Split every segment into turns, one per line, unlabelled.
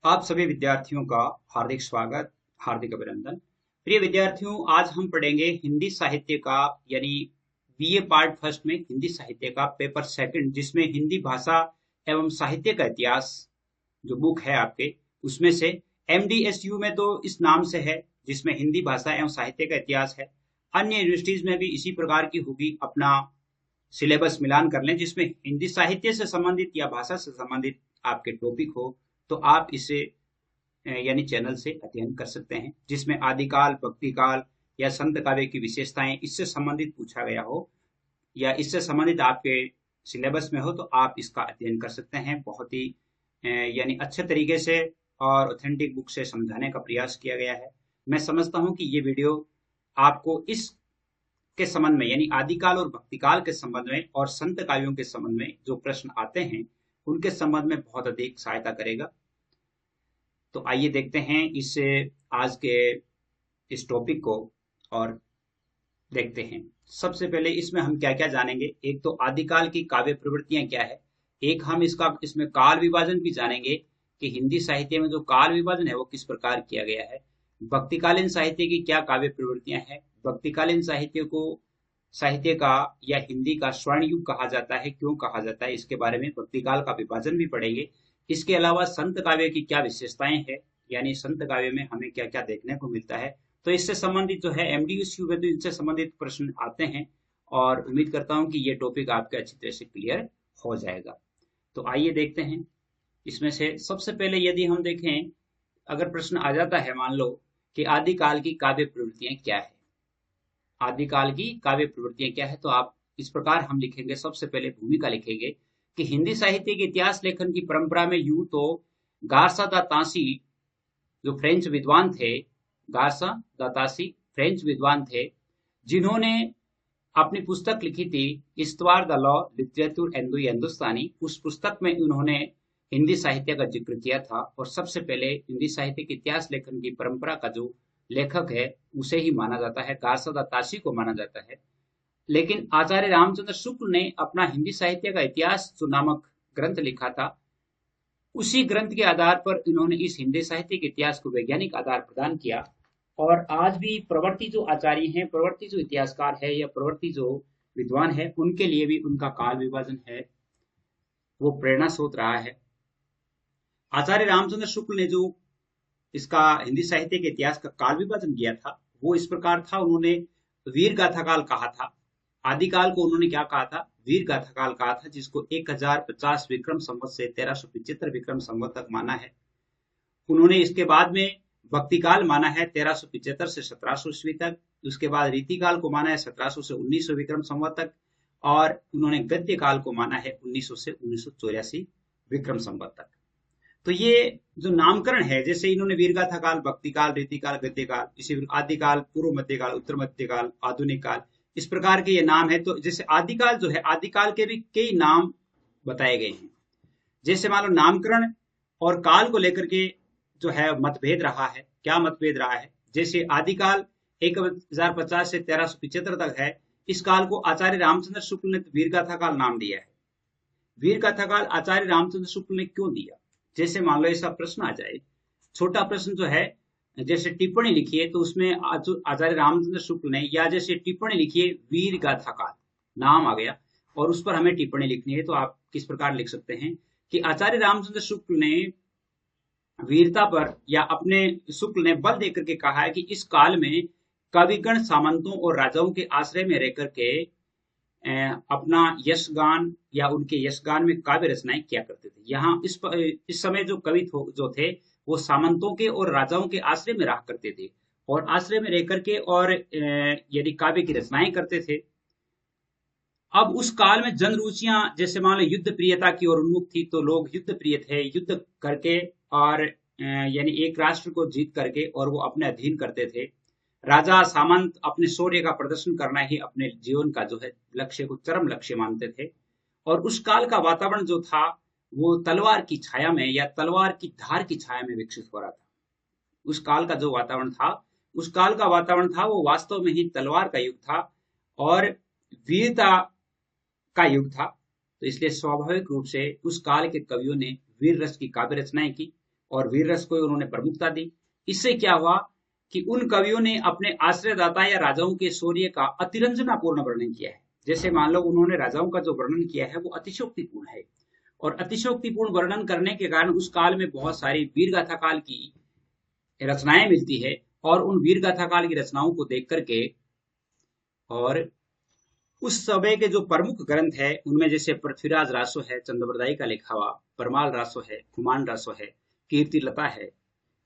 आप सभी विद्यार्थियों का हार्दिक स्वागत, हार्दिक अभिनंदन। प्रिय विद्यार्थियों, आज हम पढ़ेंगे हिंदी साहित्य का यानी बीए पार्ट फर्स्ट में हिंदी साहित्य का पेपर सेकंड, जिसमें हिंदी भाषा एवं साहित्य का इतिहास जो बुक है आपके, उसमें से एमडीएसयू में तो इस नाम से है, जिसमें हिंदी भाषा एवं साहित्य का इतिहास है। अन्य यूनिवर्सिटीज में भी इसी प्रकार की होगी, अपना सिलेबस मिलान कर लें जिसमें हिंदी साहित्य से संबंधित या भाषा से संबंधित आपके टॉपिक हो, तो आप इसे यानी चैनल से अध्ययन कर सकते हैं, जिसमें आदिकाल, भक्तिकाल या संत काव्य की विशेषताएं इससे संबंधित पूछा गया हो या इससे संबंधित आपके सिलेबस में हो, तो आप इसका अध्ययन कर सकते हैं। बहुत ही यानी अच्छे तरीके से और ऑथेंटिक बुक से समझाने का प्रयास किया गया है। मैं समझता हूं कि ये वीडियो आपको इस के संबंध में यानी आदिकाल और भक्तिकाल के संबंध में और संत काव्यों के संबंध में जो प्रश्न आते हैं उनके संबंध में बहुत अधिक सहायता करेगा। तो आइए देखते हैं इस आज के इस टॉपिक को और देखते हैं। सबसे पहले इसमें हम क्या क्या जानेंगे। एक तो आदिकाल की काव्य प्रवृत्तियां क्या है, एक हम इसमें काल विभाजन भी जानेंगे कि हिंदी साहित्य में जो काल विभाजन है वो किस प्रकार किया गया है। भक्तिकालीन साहित्य की क्या काव्य प्रवृत्तियां हैं, भक्तिकालीन साहित्य का या हिंदी का स्वर्ण युग कहा जाता है, क्यों कहा जाता है, इसके बारे में भक्तिकाल का विभाजन भी पढ़ेंगे। इसके अलावा संत काव्य की क्या विशेषताएं हैं, यानी संत काव्य में हमें क्या क्या देखने को मिलता है। तो इससे संबंधित जो है एमडीएसयू में तो इनसे संबंधित प्रश्न आते हैं और उम्मीद करता हूं कि ये टॉपिक आपके अच्छी तरह से क्लियर हो जाएगा। तो आइए देखते हैं। इसमें से सबसे पहले यदि हम देखें, अगर प्रश्न आ जाता है, मान लो कि आदिकाल की काव्य प्रवृत्तियां क्या है, आदिकाल की काव्य प्रवृत्तियां क्या है, तो आप इस प्रकार हम लिखेंगे। सबसे पहले भूमिका लिखेंगे कि हिंदी साहित्य के इतिहास लेखन की परंपरा में यूं तो गारसा दा तांसी जो फ्रेंच विद्वान थे, गारसा दा तांसी फ्रेंच विद्वान थे, जिन्होंने अपनी पुस्तक लिखी थी इस्तवार the law literature and the Hindustani. उस पुस्तक में उन्होंने हिंदी साहित्य का जिक्र किया था और सबसे पहले हिंदी साहित्य के इतिहास लेखन की परंपरा का जो लेखक है उसे ही माना जाता है, गारसा ताशी को माना जाता है। लेकिन आचार्य रामचंद्र शुक्ल ने अपना हिंदी साहित्य का इतिहास जो नामक ग्रंथ लिखा था, उसी ग्रंथ के आधार पर इन्होंने इस हिंदी साहित्य के इतिहास को वैज्ञानिक आधार प्रदान किया। और आज भी प्रवृत्ति जो आचार्य हैं, प्रवृत्ति जो इतिहासकार है या प्रवृत्ति जो विद्वान है, उनके लिए भी उनका काल विभाजन है वो प्रेरणा स्रोत रहा है। आचार्य रामचंद्र शुक्ल ने जो इसका हिंदी साहित्य के इतिहास का काल विभाजन किया था वो इस प्रकार था। उन्होंने वीर गाथा काल कहा था, आदिकाल को उन्होंने क्या कहा था, वीर गाथा काल कहा था, जिसको 1050 विक्रम संवत से 1375 विक्रम संवत तक माना है। उन्होंने इसके बाद में भक्तिकाल माना है 1375 से 1700 ईस्वी तक। उसके बाद रीतिकाल को माना है 1700 से 1900 विक्रम संवत तक। और उन्होंने गद्य काल को माना है 1900 से 1984 विक्रम संवत तक। तो ये जो नामकरण है, जैसे इन्होंने वीरगाथा काल, भक्ति काल, रीति काल, गद्य काल, इसी आदिकाल, पूर्व मध्यकाल, उत्तर मध्यकाल, आधुनिक काल, इस प्रकार के ये नाम है। तो जैसे आदिकाल जो है, आदिकाल के भी कई नाम बताए गए हैं। जैसे मान लो नामकरण और काल को लेकर के जो है मतभेद रहा है। क्या मतभेद रहा है, जैसे आदिकाल 1050 से 1375 तक है, इस काल को आचार्य रामचंद्र शुक्ल ने वीरगाथा काल नाम दिया है। वीरगाथा काल आचार्य रामचंद्र शुक्ल ने क्यों दिया, जैसे मान लो ऐसा प्रश्न आ जाए, छोटा प्रश्न जो है, जैसे टिप्पणी लिखिए तो उसमें आचार्य रामचंद्र शुक्ल ने, या जैसे टिप्पणी लिखिए वीर गाथा काल, नाम आ गया और उस पर हमें टिप्पणी लिखनी है, तो आप किस प्रकार लिख सकते हैं कि आचार्य रामचंद्र शुक्ल ने वीरता पर या अपने शुक्ल ने बल देकर के कहा है कि इस काल में कविगण सामंतों और राजाओं के आश्रय में रहकर के अपना यशगान या उनके यशगान में काव्य रचनाएं किया करते थे। यहाँ इस समय जो कवि जो थे वो सामंतों के और राजाओं के आश्रय में रहा करते थे और आश्रय में रह करके और यदि काव्य की रचनाएं करते थे। अब उस काल में जन रुचियां, जैसे मान लो युद्ध प्रियता की ओर उन्मुख थी, तो लोग युद्ध प्रिय थे, युद्ध करके और यानी एक राष्ट्र को जीत करके और वो अपने अधीन करते थे। राजा सामंत अपने शौर्य का प्रदर्शन करना ही अपने जीवन का जो है लक्ष्य को चरम लक्ष्य मानते थे। और उस काल का वातावरण जो था वो तलवार की छाया में या तलवार की धार की छाया में विकसित हो रहा था। उस काल का जो वातावरण था, उस काल का वातावरण था वो वास्तव में ही तलवार का युग था और वीरता का युग था। तो इसलिए स्वाभाविक रूप से उस काल के कवियों ने वीर रस की काव्य रचनाएं की। और वीर रस को उन्होंने प्रमुखता दी। इससे क्या हुआ कि उन कवियों ने अपने आश्रयदाता या राजाओं के शौर्य का अतिरंजनापूर्ण वर्णन किया है। जैसे मान लो उन्होंने राजाओं का जो वर्णन किया है वो अतिशोक्तिपूर्ण है, और अतिशोक्तिपूर्ण वर्णन करने के कारण उस काल में बहुत सारी वीर गाथा काल की रचनाएं मिलती है, और उन वीर गाथा काल की रचनाओं को देख करके और उस समय के जो प्रमुख ग्रंथ है उनमें जैसे पृथ्वीराज रासो है, चंद्रबरदाई का लिखा हुआ, परमाल रासो है, कुमान रासो है, कीर्ति लता है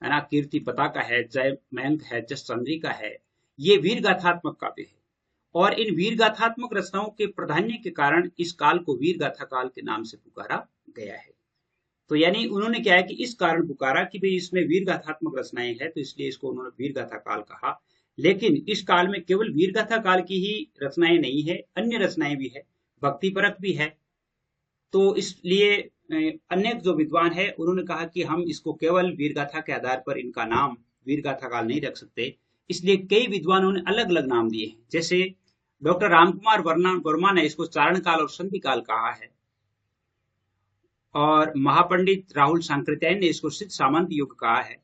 ना, कीर्ति पताका है, जय मयंक है, जस चंद्रिका है, ये वीर गाथात्मक काव्य है। और इन वीर गाथात्मक रचनाओं के प्राधान्य के कारण इस काल को वीर गाथा काल के नाम से पुकारा गया है। तो यानी उन्होंने क्या है कि इस कारण पुकारा कि भाई इसमें वीर गाथात्मक रचनाएं हैं, तो इसलिए इसको उन्होंने वीर गाथा काल कहा। लेकिन इस काल में केवल वीर गाथा काल की ही रचनाएं नहीं है, अन्य रचनाएं भी है, भक्ति परक भी है। तो इसलिए अन्य जो विद्वान है उन्होंने कहा कि हम इसको केवल वीर गाथा के आधार पर इनका नाम वीर गाथा काल नहीं रख सकते, इसलिए कई विद्वानों ने अलग अलग नाम दिए हैं। जैसे डॉक्टर रामकुमार वर्मा ने इसको चारण काल और संधि काल कहा है, और महापंडित राहुल सांकृत्यायन ने इसको सिद्ध सामंत युग कहा है,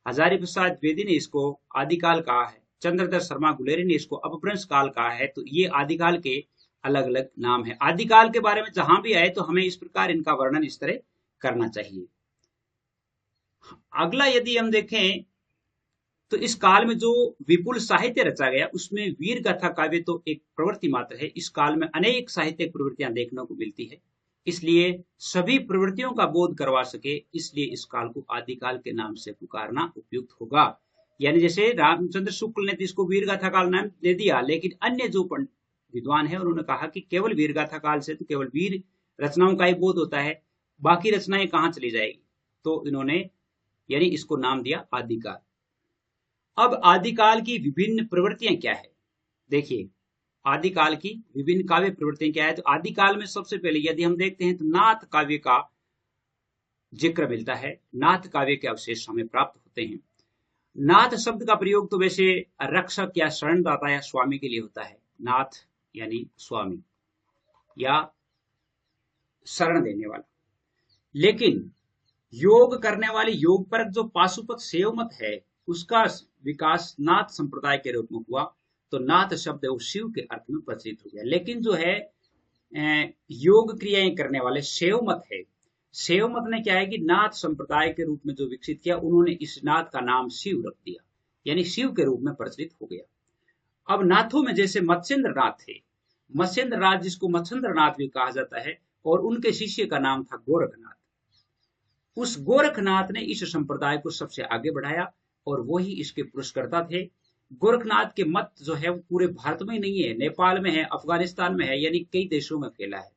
हजारी प्रसाद द्विवेदी ने इसको आदिकाल कहा है, चंद्रधर शर्मा गुलेरी ने इसको अपभ्रंश काल कहा है। तो ये आदिकाल के अलग अलग नाम है। आदिकाल के बारे में जहां भी आए तो हमें इस प्रकार इनका वर्णन इस तरह करना चाहिए। अगला यदि हम देखें तो इस काल में जो विपुल साहित्य रचा गया उसमें वीर गाथा काव्य तो एक प्रवृत्ति मात्र है। इस काल में अनेक साहित्यिक प्रवृत्तियां देखने को मिलती है, इसलिए सभी प्रवृत्तियों का बोध करवा सके, इसलिए इस काल को आदिकाल के नाम से पुकारना उपयुक्त होगा। यानी जैसे रामचंद्र शुक्ल ने इसको वीर गाथा काल नाम दे दिया, लेकिन अन्य जो विद्वान है उन्होंने कहा कि केवल वीर गाथा काल से तो केवल वीर रचनाओं का ही बोध होता है, बाकी रचनाएं कहां चली जाएगी, तो इन्होंने यानी इसको नाम दिया आदिकाल। अब आदिकाल की विभिन्न प्रवृत्तियां क्या है, देखिए आदिकाल की विभिन्न काव्य प्रवृत्तियां क्या है। तो आदिकाल में सबसे पहले यदि हम देखते हैं तो नाथ काव्य का जिक्र मिलता है, नाथ काव्य के अवशेष हमें प्राप्त होते हैं। नाथ शब्द का प्रयोग तो वैसे रक्षक या शरणदाता या स्वामी के लिए होता है। नाथ यानी स्वामी या शरण देने वाला, लेकिन योग करने वाले योग परक जो पाशुपत सेवमत है उसका विकास नाथ संप्रदाय के रूप में हुआ, तो नाथ शब्द वो शिव के अर्थ में प्रचलित हो गया। लेकिन जो है योग क्रियाएं करने वाले शैवमत है, शैवमत ने क्या है कि नाथ संप्रदाय के रूप में जो विकसित किया, उन्होंने इस नाथ का नाम शिव रख दिया, यानी शिव के रूप में प्रचलित हो गया। अब नाथों में जैसे मत्स्येंद्र नाथ थे, मत्स्येंद्र नाथ जिसको मत्स्येंद्र नाथ भी कहा जाता है, और उनके शिष्य का नाम था गोरखनाथ। उस गोरखनाथ ने इस संप्रदाय को सबसे आगे बढ़ाया और वही इसके पुरस्कर्ता थे। गोरखनाथ के मत जो है वो पूरे भारत में नहीं है, नेपाल में है, अफगानिस्तान में है, यानी कई देशों में फैला है।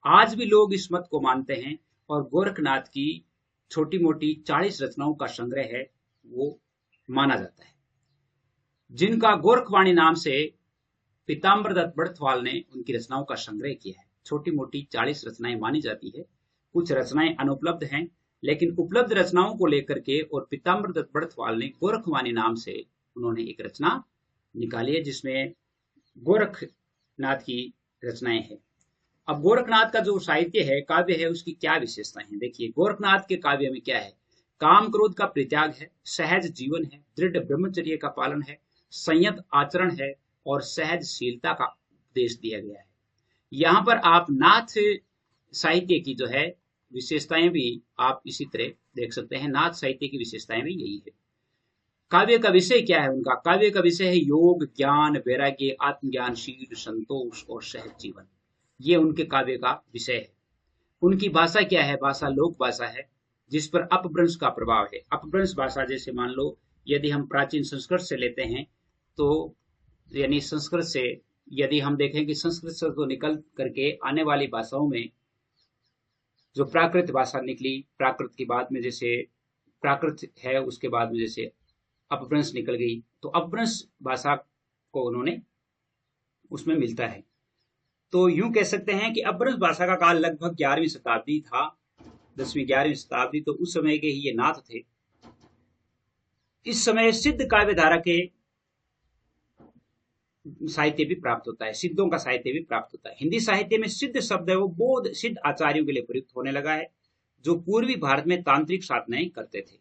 आज भी लोग इस मत को मानते हैं, और गोरखनाथ की छोटी मोटी 40 रचनाओं का संग्रह है वो माना जाता है, जिनका गोरखवाणी नाम से पीताम्बर दत्त बड़थवाल ने उनकी रचनाओं का संग्रह किया है। छोटी मोटी 40 रचनाएं मानी जाती है, कुछ रचनाएं अनुपलब्ध हैं, लेकिन उपलब्ध रचनाओं को लेकर के और पीताम्बर दत्त बड़थवाल ने गोरखवाणी नाम से उन्होंने एक रचना निकाली है जिसमें गोरखनाथ की रचनाएं हैं। अब गोरखनाथ का जो साहित्य है, काव्य है, उसकी क्या विशेषताएं हैं, देखिए गोरखनाथ के काव्य में क्या है, काम क्रोध का परित्याग है, सहज जीवन है, दृढ़ ब्रह्मचर्य का पालन है, संयत आचरण है, और सहजशीलता का उपदेश दिया गया है। यहाँ पर आप नाथ साहित्य की जो है विशेषताएं भी आप इसी तरह देख सकते हैं। नाथ साहित्य की विशेषताएं भी यही है। काव्य का विषय क्या है उनका, काव्य का विषय है योग, ज्ञान, वैराग्य, आत्मज्ञान, शील, संतोष और सहज जीवन, ये उनके काव्य का विषय है। उनकी भाषा क्या है, भाषा लोक भाषा है जिस पर अपभ्रंश का प्रभाव है। अपभ्रंश भाषा जैसे मान लो यदि हम प्राचीन संस्कृत से लेते हैं, तो यानी संस्कृत से यदि हम देखें कि संस्कृत से तो निकल करके आने वाली भाषाओं में जो प्राकृत भाषा निकली, प्राकृत के बाद में जैसे प्राकृत है, उसके बाद में जैसे अपभ्रंश निकल गई, तो अपभ्रंश भाषा को उन्होंने उसमें मिलता है। तो यूं कह सकते हैं कि अपभ्रंश भाषा का काल लगभग 11वीं शताब्दी था, 10वीं 11वीं शताब्दी, तो उस समय के ही ये नाथ थे। इस समय सिद्ध काव्य धारा के साहित्य भी प्राप्त होता है, सिद्धों का साहित्य भी प्राप्त होता है। हिंदी साहित्य में सिद्ध शब्द है वो बौद्ध सिद्ध आचार्यों के लिए प्रयुक्त होने लगा है, जो पूर्वी भारत में तांत्रिक साधनाएं करते थे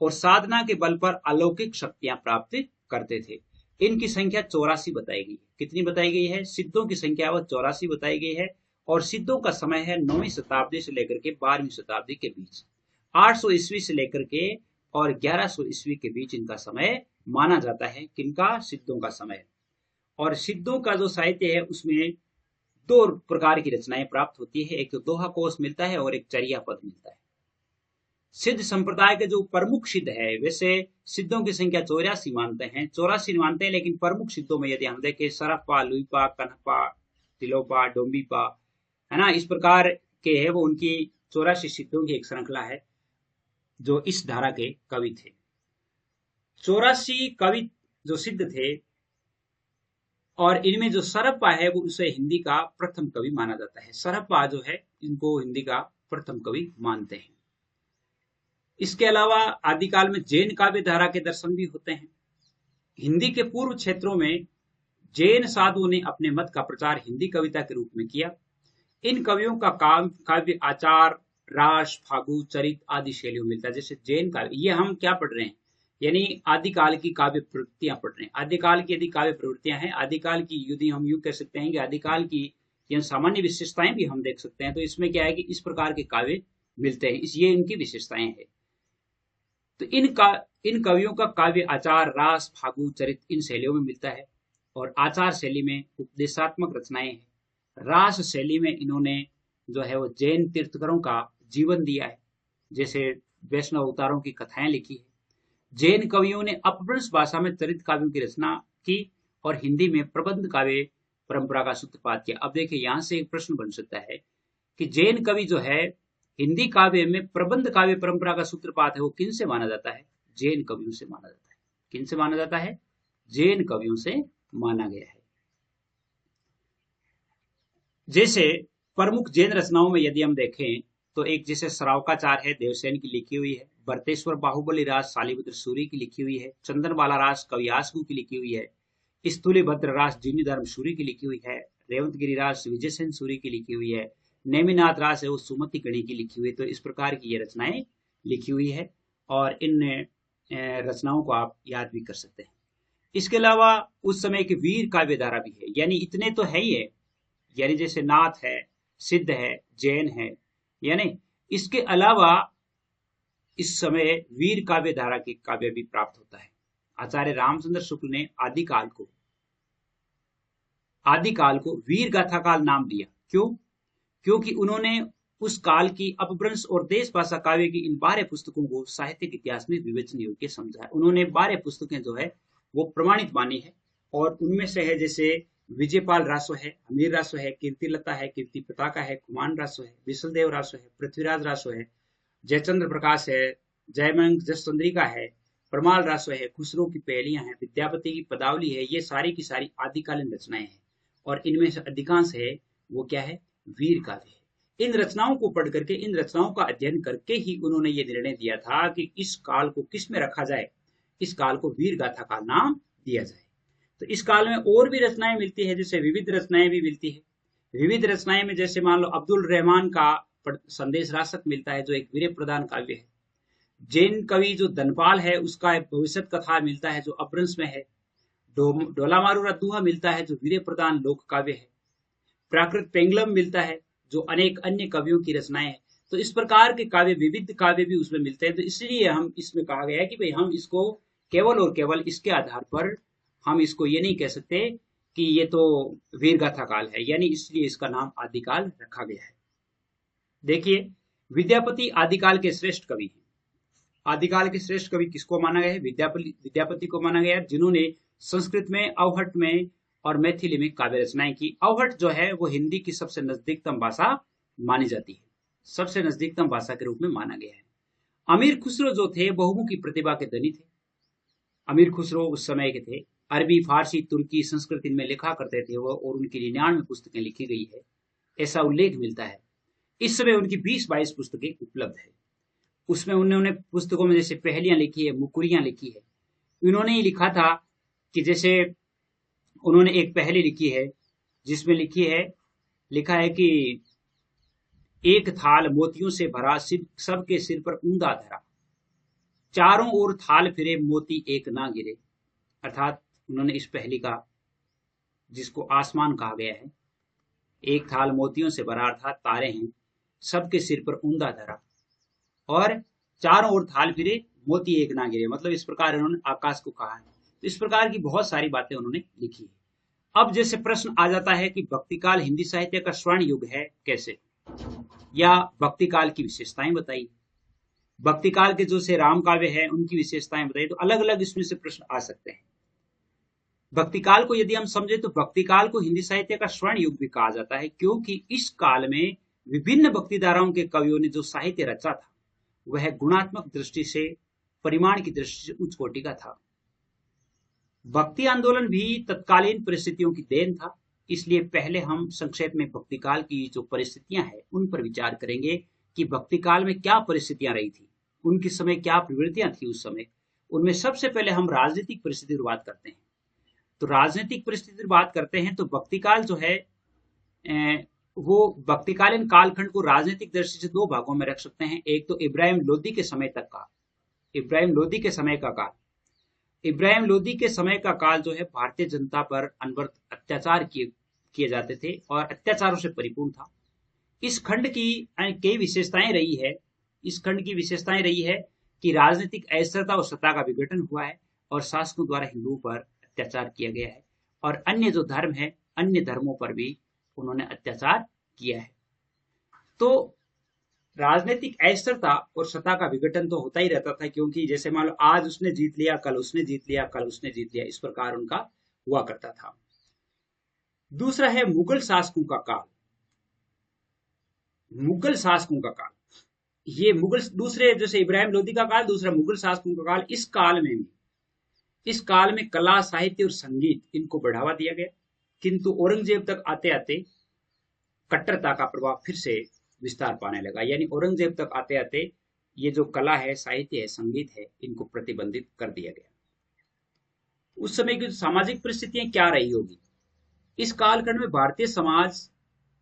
और साधना के बल पर अलौकिक शक्तियां प्राप्त करते थे। इनकी संख्या 84 बताई गई है। कितनी बताई गई है? सिद्धों की संख्या वह 84 बताई गई है और सिद्धों का समय है 9वीं शताब्दी से लेकर के 12वीं शताब्दी के बीच। 800 ईस्वी से लेकर के और 1100 ईस्वी के बीच इनका समय माना जाता है। किनका? सिद्धों का समय। और सिद्धों का जो साहित्य है उसमें दो प्रकार की रचनाएं प्राप्त होती है, एक तो दोहा कोश मिलता है और एक चर्या पद मिलता है। सिद्ध संप्रदाय के जो प्रमुख सिद्ध है, वैसे सिद्धों की संख्या 84 मानते हैं, 84 मानते हैं, लेकिन प्रमुख सिद्धों में यदि हम देखें सरप्पा, लुइपा, कन्हपा, तिलोपा, डोम्बीपा, है ना, इस प्रकार के है, वो उनकी 84 सिद्धों की एक श्रृंखला है जो इस धारा के कवि थे। 84 कवि जो सिद्ध थे और इनमें जो सरप्पा है वो उसे हिंदी का प्रथम कवि माना जाता है। सरप्पा जो है इनको हिंदी का प्रथम कवि मानते हैं। इसके अलावा आदिकाल में जैन काव्य धारा के दर्शन भी होते हैं। हिंदी के पूर्व क्षेत्रों में जैन साधुओं ने अपने मत का प्रचार हिंदी कविता के रूप में किया। इन कवियों का काव्य आचार, रास, फागु, चरित आदि शैलियों मिलता है। जैसे जैन काव्य, ये हम क्या पढ़ रहे हैं, यानी आदिकाल की काव्य प्रवृत्तियां पढ़ रहे हैं। आदिकाल की यदि काव्य प्रवृत्तियां हैं, आदिकाल की यदि हम यूं कह सकते हैं कि आदिकाल की सामान्य विशेषताएं भी हम देख सकते हैं, तो इसमें क्या है कि इस प्रकार के काव्य मिलते हैं, ये इनकी विशेषताएं हैं। तो इन कवियों का काव्य आचार, रास, फागु, चरित इन शैलियों में मिलता है। और आचार शैली में उपदेशात्मक रचनाएं हैं। रास शैली में इन्होंने जो है वो जैन तीर्थंकरों का जीवन दिया है, जैसे वैष्णव अवतारों की कथाएं लिखी है। जैन कवियों ने अपभ्रंश भाषा में चरित काव्यों की रचना की और हिंदी में प्रबंध काव्य परंपरा का सूत्रपात किया। अब देखिए, यहां से एक प्रश्न बन सकता है कि जैन कवि जो है हिंदी काव्य में प्रबंध काव्य परंपरा का सूत्रपात है, वो किन से माना जाता है? जैन कवियों से माना जाता है। किन से माना जाता है? जैन कवियों से माना गया है। जैसे प्रमुख जैन रचनाओं में यदि हम देखें तो एक जैसे श्रावकाचार है, देवसेन की लिखी हुई है। बरतेश्वर बाहुबली रास शालिभद्र सूरी की लिखी हुई है। चंदनबाला रास कवियासगु की लिखी हुई है। स्थूलीभद्र रास जिमीधर्म सूरी की लिखी हुई है। रेवंतगिरी रास विजयसेन सूरी की लिखी हुई है। नेमिनाथ रास है वो सुमति गणी की लिखी हुई है। तो इस प्रकार की ये रचनाएं लिखी हुई है और इन रचनाओं को आप याद भी कर सकते हैं। इसके अलावा उस समय की वीर काव्य धारा भी है, यानी इतने तो है ही है, यानी जैसे नाथ है, सिद्ध है, जैन है, यानी इसके अलावा इस समय वीर काव्य धारा की काव्य भी प्राप्त होता है। आचार्य रामचंद्र शुक्ल ने आदिकाल को वीर गाथा काल नाम दिया। क्यों? क्योंकि उन्होंने उस काल की अपभ्रंश और देश भाषा काव्य की इन 12 पुस्तकों को साहित्यिक इतिहास में विवेचन योग्य समझा है। उन्होंने 12 पुस्तकें जो है वो प्रमाणित मानी है और उनमें से है जैसे विजयपाल रासो है, अमीर रासो है, कीर्तिलता है, कीर्ति पताका है, कुमान रासो है, विशलदेव रासो है, पृथ्वीराज रासो है, जयचंद्र प्रकाश है, जयमंग जसचंद्रिका है, परमाल रासो है, खुसरो की पहेलियां हैं, विद्यापति की पदावली है। ये सारी की सारी आदिकालीन रचनाएं हैं और इनमें से अधिकांश है वो क्या है? वीर काव्य है। इन रचनाओं को पढ़ करके, इन रचनाओं का अध्ययन करके ही उन्होंने ये निर्णय दिया था कि इस काल को किस में रखा जाए, इस काल को वीर गाथा काल नाम दिया जाए। तो इस काल में और भी रचनाएं मिलती है, जैसे विविध रचनाएं भी मिलती है। विविध रचनाएं में जैसे मान लो अब्दुल रहमान का संदेश रासक मिलता है जो एक वीर प्रदान काव्य है। जैन कवि जो धनपाल है उसका एक भविष्य कथा मिलता है जो अपभ्रंश में है। डोलामारू रद्दुहा मिलता है जो वीर प्रदान लोक काव्य है। प्राकृत पेंगलम मिलता है जो अनेक अन्य कवियों की रचनाएं हैं। तो इस प्रकार के काव्य, विविध काव्य भी उसमें मिलते हैं। तो इसलिए हम इसमें कहा गया है कि भाई हम इसको केवल और केवल इसके आधार पर हम इसको ये नहीं कह सकते कि ये तो वीर गाथा काल है, यानी इसलिए इसका नाम आदिकाल रखा गया है। देखिए, विद्यापति आदिकाल के श्रेष्ठ कवि हैं। आदिकाल के श्रेष्ठ कवि किसको माना गया है? विद्यापति को माना गया, जिन्होंने संस्कृत में, अवहट में और मैथिली में काव्य रचनाएं की। अवहट जो है वो हिंदी की सबसे नजदीकतम भाषा मानी जाती है, सबसे नजदीकतम भाषा के रूप में माना गया है। अमीर खुसरो जो थे बहुमुखी प्रतिभा के धनी थे। अमीर खुसरो उस समय के थे, अरबी, फारसी, तुर्की, संस्कृत इनमें लिखा करते थे वो, और उनकी 99 पुस्तकें लिखी गई है, ऐसा उल्लेख मिलता है। इस समय उनकी 20-22 पुस्तकें उपलब्ध है। उसमें उन्होंने पुस्तकों में जैसे पहेलियां लिखी है, मुकुरियां लिखी है। उन्होंने ही लिखा था कि जैसे उन्होंने एक पहेली लिखी है जिसमें लिखा है कि एक थाल मोतियों से भरा, सिर सबके सिर पर ऊंधा धरा, चारों ओर थाल फिरे, मोती एक ना गिरे। अर्थात उन्होंने इस पहेली का, जिसको आसमान कहा गया है, एक थाल मोतियों से भरा अर्थात तारे हैं, सबके सिर पर ऊंधा धरा और चारों ओर थाल फिरे, मोती एक ना गिरे। मतलब इस प्रकार उन्होंने आकाश को कहा है। तो इस प्रकार की बहुत सारी बातें उन्होंने लिखी है। अब जैसे प्रश्न आ जाता है कि भक्तिकाल हिंदी साहित्य का स्वर्ण युग है कैसे, या भक्तिकाल की विशेषताएं बताइए, भक्तिकाल के जो से राम काव्य है उनकी विशेषताएं बताइए। तो अलग अलग इसमें से प्रश्न आ सकते हैं। भक्तिकाल को यदि हम समझे तो भक्तिकाल को हिंदी साहित्य का स्वर्ण युग भी कहा जाता है, क्योंकि इस काल में विभिन्न भक्ति धाराओं के कवियों ने जो साहित्य रचा था वह गुणात्मक दृष्टि से, परिमाण की दृष्टि से उच्च कोटि का था। भक्ति आंदोलन भी तत्कालीन परिस्थितियों की देन था। इसलिए पहले हम संक्षेप में भक्तिकाल की जो परिस्थितियां हैं उन पर विचार करेंगे कि भक्तिकाल में क्या परिस्थितियां रही थी, उनके समय क्या प्रवृत्तियां थी उस समय। उनमें सबसे पहले हम राजनीतिक परिस्थिति की बात करते हैं। तो राजनीतिक परिस्थिति की बात करते हैं तो भक्तिकाल जो है वो भक्तिकालीन कालखंड को राजनीतिक दृष्टि से दो भागों में रख सकते हैं। एक तो इब्राहिम लोदी के समय तक का, इब्राहिम लोदी के समय का काल। इब्राहिम लोदी के समय का काल जो है भारतीय जनता पर अनवरत अत्याचार किए जाते थे और अत्याचारों से परिपूर्ण था। इस खंड की कई विशेषताएं रही है। इस खंड की विशेषताएं रही है कि राजनीतिक अस्थिरता और सत्ता का विघटन हुआ है और शासकों द्वारा हिंदुओं पर अत्याचार किया गया है, और अन्य जो धर्म है, अन्य धर्मों पर भी उन्होंने अत्याचार किया है। तो राजनीतिक अस्थिरता और सत्ता का विघटन तो होता ही रहता था, क्योंकि जैसे मान लो आज उसने जीत लिया, कल उसने जीत लिया, कल उसने जीत लिया, इस प्रकार उनका हुआ करता था। दूसरा है मुगल शासकों का काल। मुगल शासकों का काल, ये मुगल, दूसरे जैसे इब्राहिम लोदी का काल, दूसरा मुगल शासकों का काल। इस काल में कला, साहित्य और संगीत, इनको बढ़ावा दिया गया। किंतु औरंगजेब तक आते आते कट्टरता का प्रभाव फिर से विस्तार पाने लगा। यानी औरंगजेब तक आते आते ये जो कला है, साहित्य है, संगीत है, इनको प्रतिबंधित कर दिया गया। उस समय की सामाजिक परिस्थितियां क्या रही होगी? इस कालखंड में भारतीय समाज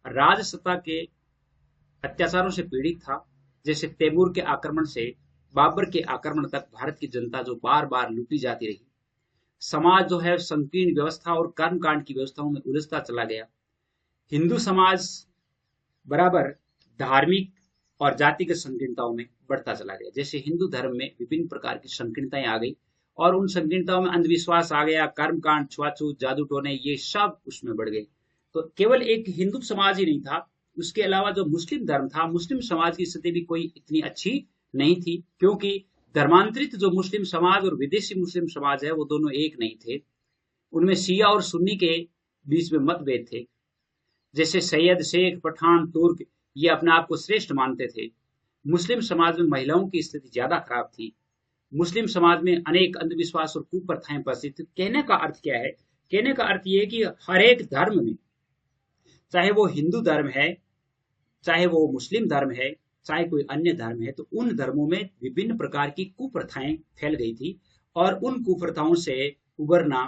राजसत्ता के अत्याचारों से पीड़ित था। जैसे तैमूर के आक्रमण से बाबर के आक्रमण तक भारत की जनता जो बार बार लूटी जाती रही। समाज जो है संकीर्ण व्यवस्था और कर्मकांड की व्यवस्थाओं में उलझता चला गया। हिंदू समाज बराबर धार्मिक और जातिगत संकीर्णताओं में बढ़ता चला गया। जैसे हिंदू धर्म में विभिन्न प्रकार की संकीर्णताएं आ गई और उन संकीर्णताओं में अंधविश्वास आ गया, कर्मकांड, छुआछूत, जादू टोने, ये सब उसमें बढ़ गए। तो केवल एक हिंदू समाज ही नहीं था, उसके अलावा जो मुस्लिम धर्म था, मुस्लिम समाज की स्थिति भी कोई इतनी अच्छी नहीं थी, क्योंकि धर्मांतरित जो मुस्लिम समाज और विदेशी मुस्लिम समाज है वो दोनों एक नहीं थे। उनमें शिया और सुन्नी के बीच में मतभेद थे। जैसे सैयद, शेख, पठान, तुर्क ये अपने आप को श्रेष्ठ मानते थे। मुस्लिम समाज में महिलाओं की स्थिति ज्यादा खराब थी। मुस्लिम समाज में अनेक अंधविश्वास और कुप्रथाएं प्रचलित थी। कहने का अर्थ क्या है? कहने का अर्थ ये कि हर एक धर्म में, चाहे वो हिंदू धर्म है, चाहे वो मुस्लिम धर्म है, चाहे कोई अन्य धर्म है, तो उन धर्मों में विभिन्न प्रकार की कुप्रथाएं फैल गई थी और उन कुप्रथाओं से उबरना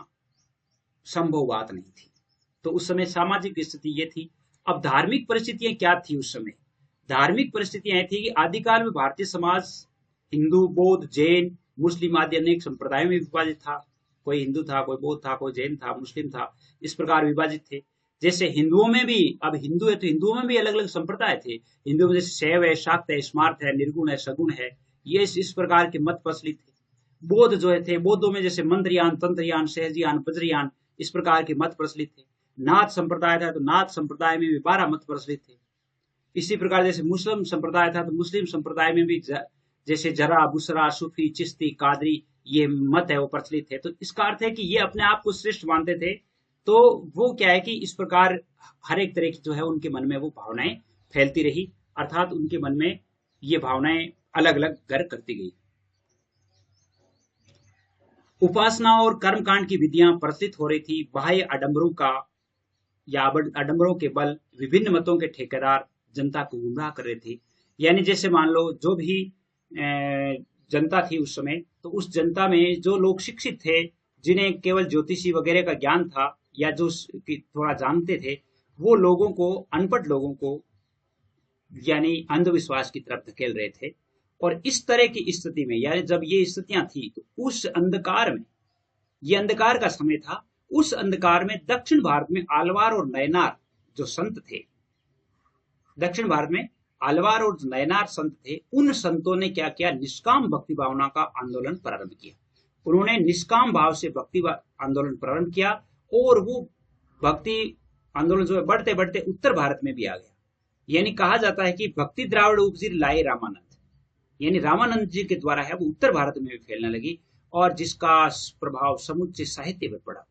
संभव बात नहीं थी। तो उस समय सामाजिक स्थिति ये थी। अब धार्मिक परिस्थितियां क्या थी उस समय? धार्मिक परिस्थितियां थी कि आदिकाल में भारतीय समाज हिंदू, बौद्ध, जैन, मुस्लिम आदि अनेक संप्रदायों में विभाजित था। कोई हिंदू था, कोई बौद्ध था, कोई जैन था, मुस्लिम था, इस प्रकार विभाजित थे। जैसे हिंदुओं में भी, अब हिंदू है तो हिंदुओं में भी अलग अलग संप्रदाय थे। हिंदुओं में जैसे शैव है, शाक्त है, स्मार्त है, निर्गुण है, सगुण है, ये इस प्रकार के मत प्रचलित थे। बौद्ध जो थे, बौद्धों में जैसे मंत्रयान, तंत्रयान, सहजयान, वज्रयान, इस प्रकार के मत प्रचलित थे। नाथ संप्रदाय था तो नाथ संप्रदाय में भी 12 मत प्रचलित थे। इसी प्रकार जैसे मुस्लिम संप्रदाय था तो मुस्लिम संप्रदाय में भी जैसे जरा, बुसरा, सूफी, चिश्ती, कादरी, ये मत है वो प्रचलित थे। तो इसका अर्थ है कि ये अपने आप को श्रेष्ठ मानते थे। तो वो क्या है कि इस प्रकार हर एक तरह की जो है उनके मन में वो भावनाएं फैलती रही, अर्थात उनके मन में ये भावनाएं अलग अलग घर करती गई। उपासना और कर्मकांड की विधियां प्रचलित हो रही थी। बाह्य आडंबरों का या आडंबरों के बल विभिन्न मतों के ठेकेदार जनता को गुमराह कर रहे थे। यानी जैसे मान लो जो भी जनता थी उस समय, तो उस जनता में जो लोग शिक्षित थे, जिन्हें केवल ज्योतिषी वगैरह का ज्ञान था या जो थोड़ा जानते थे, वो लोगों को, अनपढ़ लोगों को यानी अंधविश्वास की तरफ धकेल रहे थे। और इस तरह की स्थिति में, यानी जब ये स्थितियां थी, तो उस अंधकार में, ये अंधकार का समय था, उस अंधकार में दक्षिण भारत में आलवार और नयनार जो संत थे, दक्षिण भारत में आलवार और नयनार संत थे, उन संतों ने क्या किया, निष्काम भक्ति भावना का आंदोलन प्रारंभ किया। उन्होंने निष्काम भाव से भक्ति आंदोलन प्रारंभ किया, और वो भक्ति आंदोलन जो है बढ़ते बढ़ते उत्तर भारत में भी आ गया। यानी कहा जाता है कि भक्ति द्राविड़ उपजी लाए रामानंद, यानी रामानंद जी के द्वारा है वो उत्तर भारत में भी फैलने लगी, और जिसका प्रभाव समुच्चय साहित्य पर पड़ा।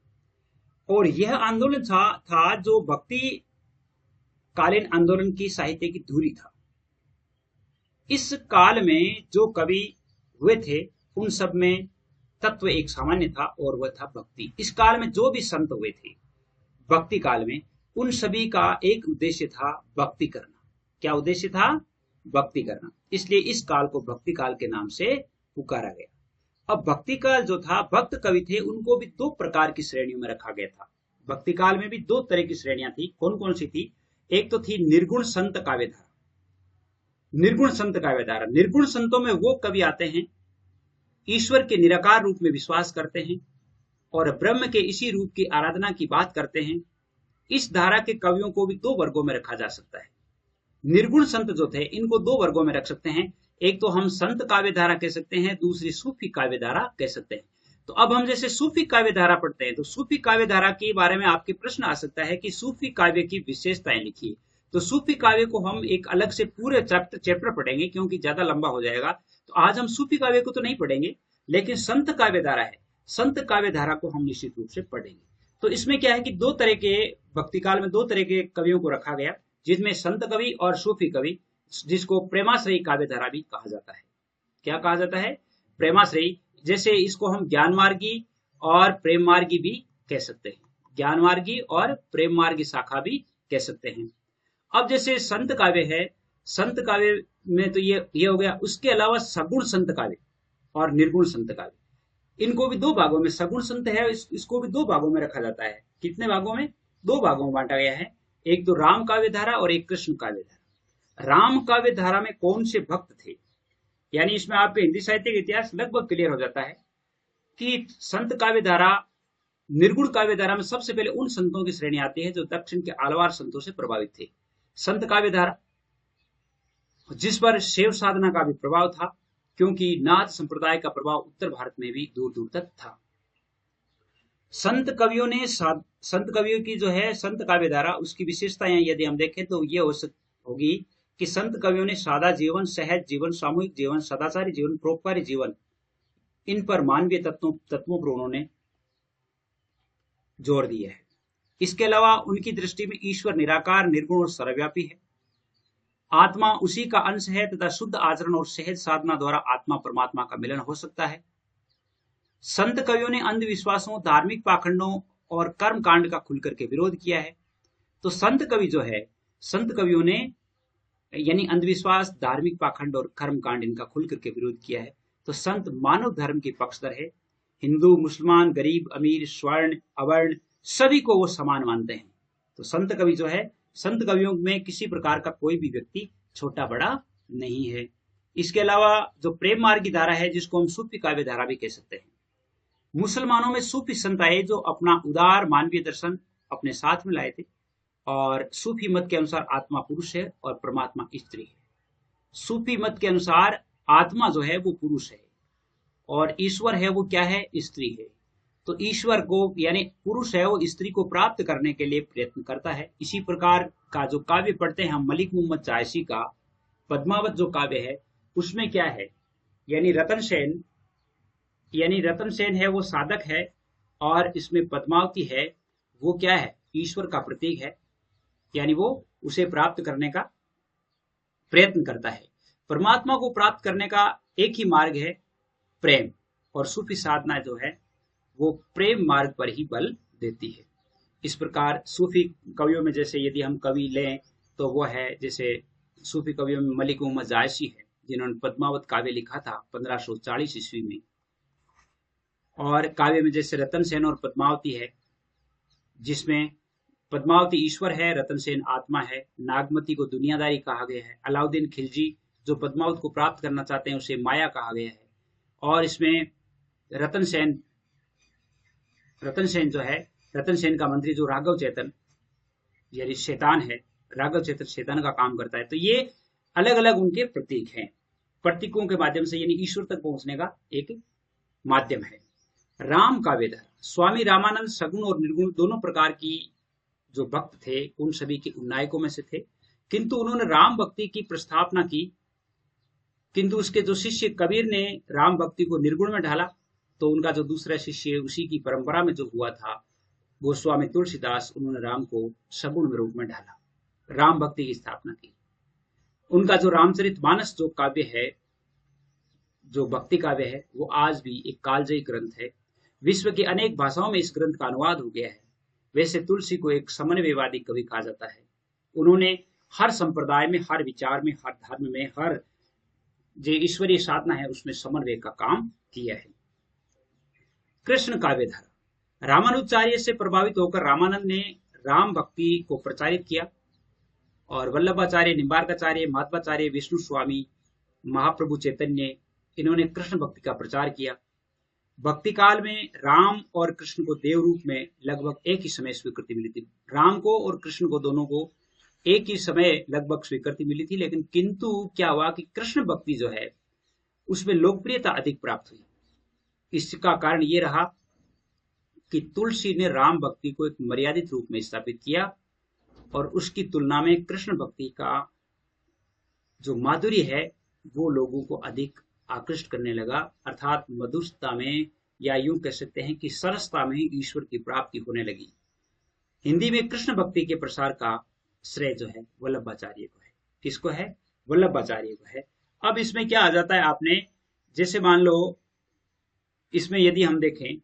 और यह आंदोलन था जो भक्ति कालीन आंदोलन की साहित्य की धुरी था। इस काल में जो कवि हुए थे, उन सब में तत्व एक सामान्य था, और वह था भक्ति। इस काल में जो भी संत हुए थे भक्ति काल में, उन सभी का एक उद्देश्य था, भक्ति करना। क्या उद्देश्य था? भक्ति करना। इसलिए इस काल को भक्ति काल के नाम से पुकारा गया। अब भक्ति काल जो था, भक्त कवि थे, उनको भी दो प्रकार की श्रेणियों में रखा गया था। भक्ति काल में भी दो तरह की श्रेणियां थी। कौन कौन सी थी? एक तो थी निर्गुण संत काव्यधारा। निर्गुण संत काव्यधारा, निर्गुण संतों में वो कवि आते हैं ईश्वर के निराकार रूप में विश्वास करते हैं और ब्रह्म के इसी रूप की आराधना की बात करते हैं। इस धारा के कवियों को भी दो वर्गों में रखा जा सकता है। निर्गुण संत जो थे, इनको दो वर्गों में रख सकते हैं। एक तो हम संत काव्यधारा कह सकते हैं, दूसरी सूफी काव्यधारा कह सकते हैं। तो अब हम जैसे सूफी काव्यधारा पढ़ते हैं, तो सूफी काव्यधारा के बारे में आपके प्रश्न आ सकता है कि सूफी काव्य की विशेषताएं लिखिए। तो सूफी काव्य को हम एक अलग से पूरे चैप्टर पढ़ेंगे, क्योंकि ज्यादा लंबा हो जाएगा। तो आज हम सूफी काव्य को तो नहीं पढ़ेंगे, लेकिन संत काव्यधारा है, संत काव्यधारा को हम निश्चित रूप से पढ़ेंगे। तो इसमें क्या है कि दो तरह के, भक्ति काल में दो तरह के कवियों को रखा गया, जिसमें संत कवि और सूफी कवि, जिसको प्रेमाश्रयी काव्यधारा भी कहा जाता है। क्या कहा जाता है? प्रेमाश्रयी। जैसे इसको हम ज्ञान मार्गी और प्रेम मार्गी भी कह सकते हैं, ज्ञान मार्गी और प्रेम मार्गी शाखा भी कह सकते हैं। अब जैसे संत काव्य है, संत काव्य में तो ये हो गया। उसके अलावा सगुण संत काव्य और निर्गुण संत काव्य, इनको भी दो भागों में, सगुण संत है इसको भी दो भागों में रखा जाता है। कितने भागों में? दो भागों में बांटा गया है। एक तो राम काव्य धारा और एक कृष्ण काव्य धारा। राम काव्य धारा में कौन से भक्त थे, यानी इसमें आपके हिंदी साहित्य का इतिहास लगभग क्लियर हो जाता है कि संत काव्य धारा, निर्गुण काव्य धारा में सबसे पहले उन संतों की श्रेणी आती है जो दक्षिण के आलवार संतों से प्रभावित थे। संत काव्य धारा जिस पर शैव साधना का भी प्रभाव था, क्योंकि नाथ संप्रदाय का प्रभाव उत्तर भारत में भी दूर दूर तक था। संत कवियों की जो है संत काव्य धारा, उसकी विशेषताएं यदि हम देखें तो ये होगी कि संत कवियों ने सादा जीवन, सहज जीवन, सामूहिक जीवन, सदाचारी जीवन, परोपकारी जीवन, इन पर मानवीय तत्वों पर उन्होंने जोर दिया है। इसके अलावा उनकी दृष्टि में ईश्वर निराकार, निर्गुण और सर्वव्यापी है। आत्मा उसी का अंश है तथा शुद्ध आचरण और सहज साधना द्वारा आत्मा परमात्मा का मिलन हो सकता है। संत कवियों ने अंधविश्वासों, धार्मिक पाखंडों और कर्म कांड का खुलकर के विरोध किया है। तो संत कवि जो है, संत कवियों ने यानी अंधविश्वास, धार्मिक पाखंड और कर्म कांड, इनका खुल करके विरोध किया है। तो संत मानव धर्म के पक्षधर है। हिंदू, मुसलमान, गरीब, अमीर, स्वर्ण, अवर्ण, सभी को वो समान मानते हैं। तो संत कवि जो है, संत कवियों में किसी प्रकार का कोई भी व्यक्ति छोटा बड़ा नहीं है। इसके अलावा जो प्रेम मार्गी धारा है, जिसको हम सूफी काव्य धारा भी कह सकते हैं। मुसलमानों में सूफी संत आए जो अपना उदार मानवीय दर्शन अपने साथ में लाए थे, और सूफी मत के अनुसार आत्मा पुरुष है और परमात्मा स्त्री है। सूफी मत के अनुसार आत्मा जो है वो पुरुष है और ईश्वर है वो क्या है? स्त्री है। तो ईश्वर को यानी पुरुष है वो स्त्री को प्राप्त करने के लिए प्रयत्न करता है। इसी प्रकार का जो काव्य पढ़ते हैं हम मलिक मोहम्मद जायसी का पद्मावत जो काव्य है, उसमें क्या है, यानी रतन सेन है वो साधक है, और इसमें पद्मावती है वो क्या है? ईश्वर का प्रतीक है, यानी वो उसे प्राप्त करने का प्रयत्न करता है। परमात्मा को प्राप्त करने का एक ही मार्ग है, प्रेम, और सूफी साधना जो है वो प्रेम मार्ग पर ही बल देती है। इस प्रकार सूफी कवियों में जैसे यदि हम कवि लें तो वो है, जैसे सूफी कवियों में मलिक मोहम्मद जायसी है, जिन्होंने पद्मावत काव्य लिखा था 1540 ईस्वी में। और काव्य में जैसे रतन सेन और पद्मावती है, जिसमें पद्मावती ईश्वर है, रतन सेन आत्मा है, नागमती को दुनियादारी कहा गया है, अलाउद्दीन खिलजी जो पद्मावत को प्राप्त करना चाहते हैं उसे माया कहा गया है, और इसमें रतन सेन जो है, रतन सेन का मंत्री जो राघव चेतन यानी शैतान है, राघव चेतन शैतान का काम करता है। तो ये अलग अलग उनके प्रतीक हैं, प्रतीकों के माध्यम से यानी ईश्वर तक पहुंचने का एक माध्यम है। राम काव्यधारा, स्वामी रामानंद सगुण और निर्गुण दोनों प्रकार की जो भक्त थे उन सभी के नायकों में से थे, किंतु उन्होंने राम भक्ति की प्रस्थापना की, किंतु उसके जो शिष्य कबीर ने राम भक्ति को निर्गुण में ढाला, तो उनका जो दूसरा शिष्य उसी की परंपरा में जो हुआ था गोस्वामी तुलसीदास, उन्होंने राम को सगुण रूप में ढाला, राम भक्ति की स्थापना की। उनका जो रामचरितमानस जो काव्य है, जो भक्ति काव्य है, वो आज भी एक कालजयी ग्रंथ है। विश्व की अनेक भाषाओं में इस ग्रंथ का अनुवाद हो गया है। वैसे तुलसी को एक समन्वयवादी कवि कहा जाता है। उन्होंने हर संप्रदाय में, हर विचार में, हर धर्म में, हर जो ईश्वरीय साधना है उसमें समन्वय का काम किया है। कृष्ण काव्यधारा, रामानुजाचार्य से प्रभावित होकर रामानंद ने राम भक्ति को प्रचारित किया, और वल्लभाचार्य, निम्बार्काचार्य, माधवाचार्य, विष्णु स्वामी, महाप्रभु चैतन्य, इन्होंने कृष्ण भक्ति का प्रचार किया। भक्ति काल में राम और कृष्ण को देव रूप में लगभग एक ही समय स्वीकृति मिली थी। राम को और कृष्ण को दोनों को एक ही समय लगभग स्वीकृति मिली थी, लेकिन किंतु क्या हुआ कि कृष्ण भक्ति जो है उसमें लोकप्रियता अधिक प्राप्त हुई। इसका कारण ये रहा कि तुलसी ने राम भक्ति को एक मर्यादित रूप में स्थापित किया, और उसकी तुलना में कृष्ण भक्ति का जो माधुर्य है वो लोगों को अधिक आकृष्ट करने लगा, अर्थात मधुरता में, या यूं कह सकते हैं कि सरसता में ईश्वर की प्राप्ति होने लगी। हिंदी में कृष्ण भक्ति के प्रसार का श्रेय जो है वल्लभाचार्य को है। किसको है? वल्लभाचार्य को है। अब इसमें क्या आ जाता है, आपने जैसे मान लो इसमें यदि हम देखें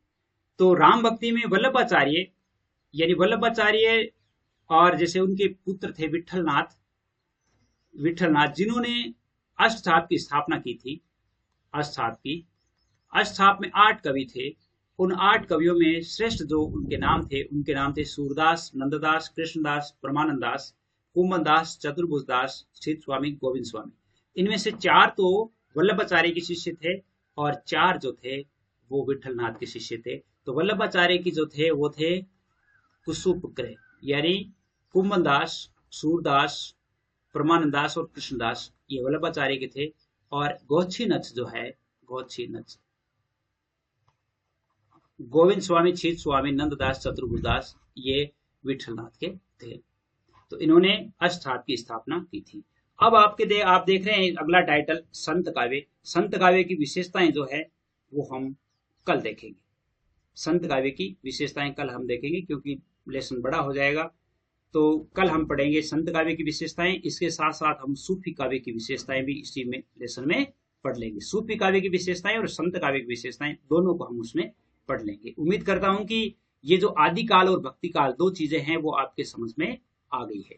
तो राम भक्ति में वल्लभाचार्य यानी वल्लभाचार्य और जैसे उनके पुत्र थे विठलनाथ, जिन्होंने अष्टछाप की स्थापना की थी। अष्टछाप में 8 कवि थे। उन 8 कवियों में श्रेष्ठ जो उनके नाम थे सूरदास, नंददास, कृष्णदास, परमानंदास, कुंभनदास, चतुर्भुजदास, शीत स्वामी, गोविंद स्वामी। इनमें से 4 तो वल्लभाचार्य के शिष्य थे और 4 जो थे वो विठलनाथ के शिष्य थे। तो वल्लभाचार्य की जो थे वो थे कुसुमग्रह, यानी कुंभनदास, सूरदास, परमानंदास और कृष्णदास, ये वल्लभाचार्य के थे। और गोच्छिनच जो है, गोच्छिनच गोविंद स्वामी, शीत स्वामी, नंददास, चतुर्भुजदास, ये विठलनाथ के थे। तो इन्होंने अष्टछाप की स्थापना की थी। अब आप देख रहे हैं अगला टाइटल संत काव्य। संत काव्य की विशेषताएं जो है वो हम कल देखेंगे। संत काव्य की विशेषताएं कल हम देखेंगे, क्योंकि लेसन बड़ा हो जाएगा। तो कल हम पढ़ेंगे संत काव्य की विशेषताएं। इसके साथ साथ हम सूफी काव्य की विशेषताएं भी इसी में लेसन में पढ़ लेंगे। सूफी काव्य की विशेषताएं और संत काव्य की विशेषताएं दोनों को हम उसमें पढ़ लेंगे। उम्मीद करता हूं कि ये जो आदि काल और भक्ति काल 2 चीजें हैं वो आपके समझ में आ गई है।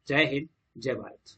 जय हिंद, जय भारत।